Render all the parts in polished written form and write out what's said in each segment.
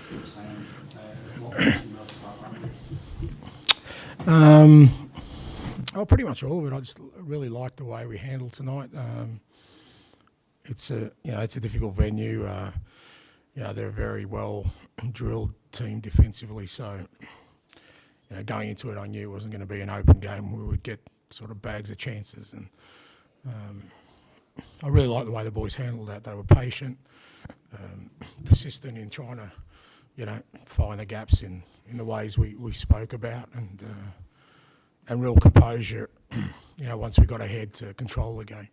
What was the most about that? Oh, pretty much all of it. I just really liked the way we handled tonight. It's a difficult venue. They're a very well drilled team defensively. So, going into it, I knew it wasn't going to be an open game. We would get sort of bags of chances, and I really liked the way the boys handled that. They were patient, persistent in trying to, find the gaps in the ways we spoke about, and real composure, once we got ahead to control the game.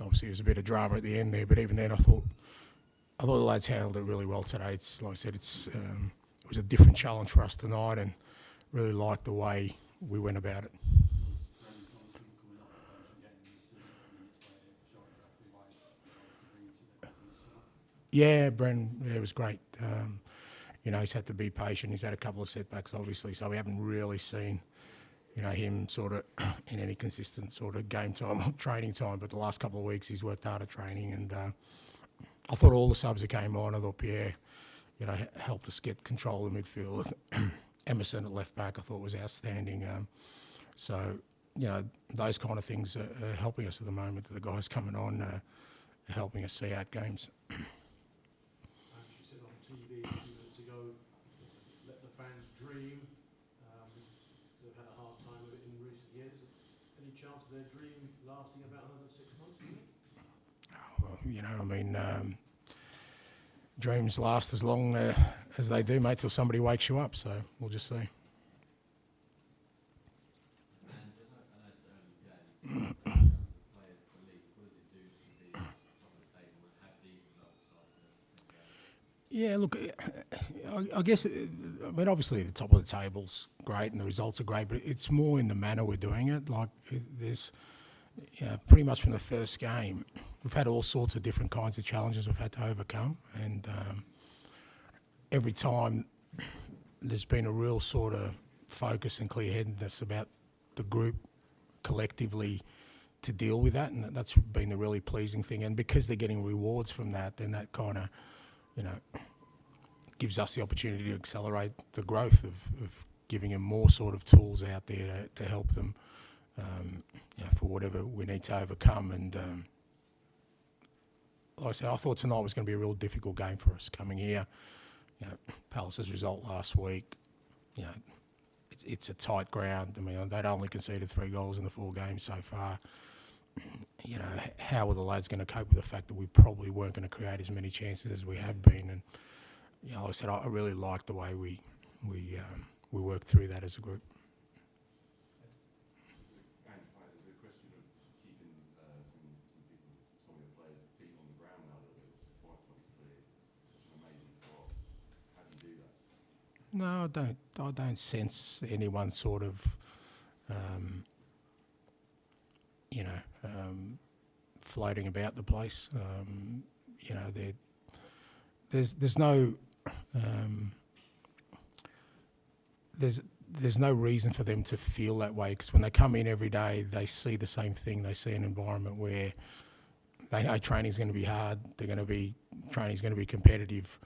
Obviously, there was a bit of drama at the end there, but even then, I thought the lads handled it really well today. It's like I said, it was a different challenge for us tonight, and really liked the way we went about it. Yeah, Bren, it was great. He's had to be patient. He's had a couple of setbacks, obviously, so we haven't really seen, him sort of in any consistent sort of game time or training time. But the last couple of weeks, he's worked hard at training, and I thought all the subs that came on, I thought Pierre, helped us get control of the midfield. Emerson at left back, I thought was outstanding. So, those kind of things are helping us at the moment. The guys coming on are helping us see out games. You said on TV a few minutes ago, let the fans dream. So they've had a hard time of it in recent years. Any chance of their dream lasting about another 6 months, do you think? Dreams last as long as they do, mate, till somebody wakes you up. So we'll just see. Yeah, look, I guess, obviously the top of the table's great and the results are great, but it's more in the manner we're doing it. Like, there's, pretty much from the first game, we've had all sorts of different kinds of challenges we've had to overcome, and every time there's been a real sort of focus and clear-headedness about the group collectively to deal with that, and that's been the really pleasing thing. And because they're getting rewards from that, then that kind of, gives us the opportunity to accelerate the growth of giving them more sort of tools out there to help them, for whatever we need to overcome. And like I said, I thought tonight was going to be a real difficult game for us coming here. Palace's result last week, it's a tight ground. They'd only conceded 3 goals in the 4 games so far. How were the lads going to cope with the fact that we probably weren't going to create as many chances as we have been? And like I said, I really liked the way we worked through that as a group. Is it a question of keeping some of the players' feet on the ground now a little bit? It's quite possibly such an amazing start. How do you do that? No, I don't sense anyone sort of, floating about the place. There's no there's no reason for them to feel that way, because when they come in every day, they see the same thing. They see an environment where they know training's going to be hard. Training's going to be competitive.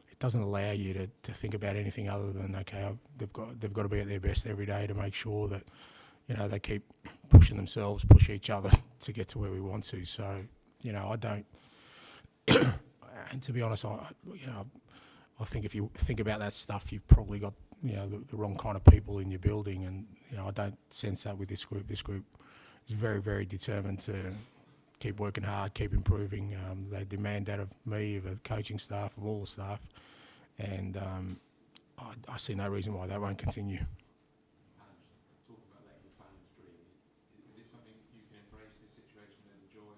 It doesn't allow you to think about anything other than, okay, they've got to be at their best every day to make sure that they keep pushing themselves, push each other to get to where we want to. So I don't. And to be honest, I think if you think about that stuff, you've probably got the wrong kind of people in your building, and I don't sense that with this group. This group is very, very determined to keep working hard, keep improving. They demand that of me, of the coaching staff, of all the staff, and I see no reason why that won't continue. Talk about letting the fans dream. Is it something you can embrace this situation and enjoy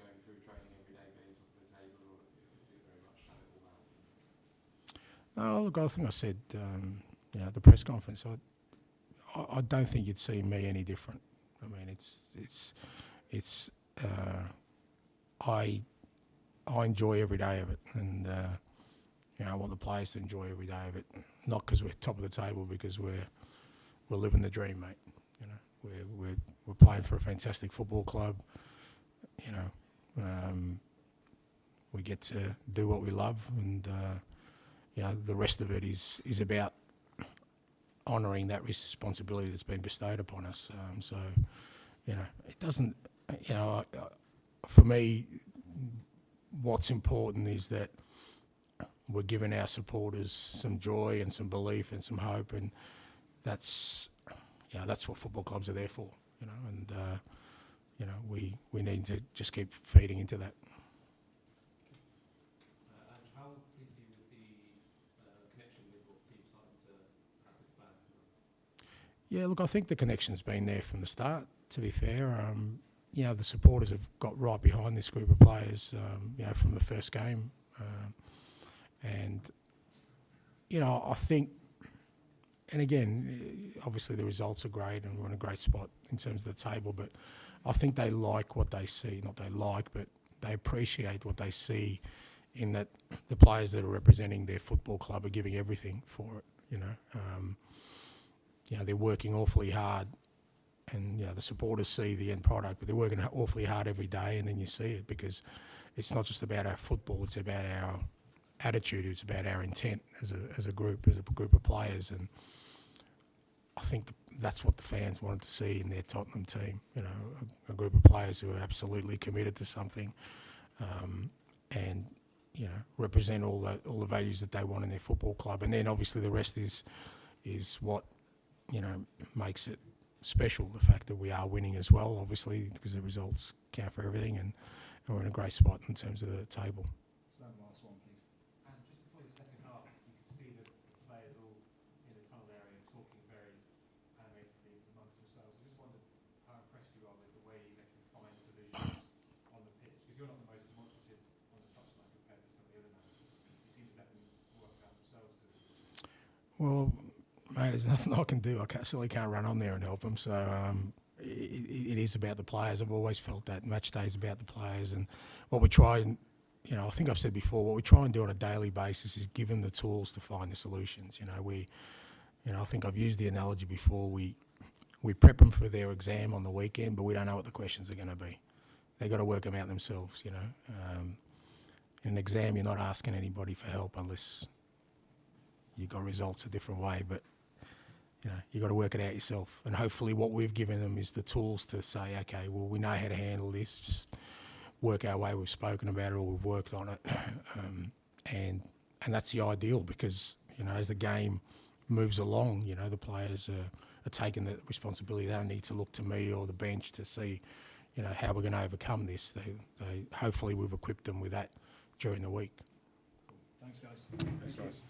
going through training every day, being top of the table, or is it very much shut it all out? No, look, I think I said, at the press conference, I don't think you'd see me any different. I enjoy every day of it, and I want the players to enjoy every day of it. Not because we're top of the table, because we're living the dream, mate. We're playing for a fantastic football club. We get to do what we love, and the rest of it is about honouring that responsibility that's been bestowed upon us. So, it doesn't, for me, what's important is that we're giving our supporters some joy and some belief and some hope, and that's what football clubs are there for, and we need to just keep feeding into that. And how pleased are you with the connection with what teams starting to have with fans? Yeah, look, I think the connection's been there from the start, to be fair. The supporters have got right behind this group of players, from the first game. And I think, and again, obviously the results are great and we're in a great spot in terms of the table, but I think they like what they see. Not they like, but they appreciate what they see in that the players that are representing their football club are giving everything for it, they're working awfully hard, and the supporters see the end product, but they're working awfully hard every day, and then you see it, because it's not just about our football, it's about our attitude, it's about our intent as a group of players, and I think that's what the fans wanted to see in their Tottenham team. A group of players who are absolutely committed to something, and represent all the values that they want in their football club. And then obviously the rest is what makes it special. The fact that we are winning as well, obviously, because the results count for everything, and we're in a great spot in terms of the table. So last one, please. And just before the second half, you could see the players all in the tunnel area talking very animatedly amongst themselves. I just wondered how impressed you are with the way they can find solutions on the pitch, because you're not the most demonstrative on the touchline compared to some of the other managers. You seem to let them work out themselves too. Well, mate, there's nothing I can do. I certainly can't run on there and help them. So it is about the players. I've always felt that match day is about the players, and what we try and, I think I've said before, what we try and do on a daily basis is give them the tools to find the solutions. I think I've used the analogy before. We prep them for their exam on the weekend, but we don't know what the questions are going to be. They've got to work them out themselves. In an exam, you're not asking anybody for help unless you got results a different way, but you got to work it out yourself. And hopefully what we've given them is the tools to say, okay, well, we know how to handle this, just work our way. We've spoken about it, or we've worked on it. And that's the ideal, because, as the game moves along, the players are taking the responsibility. They don't need to look to me or the bench to see, how we're going to overcome this. They hopefully we've equipped them with that during the week. Thanks, guys. Thanks, guys.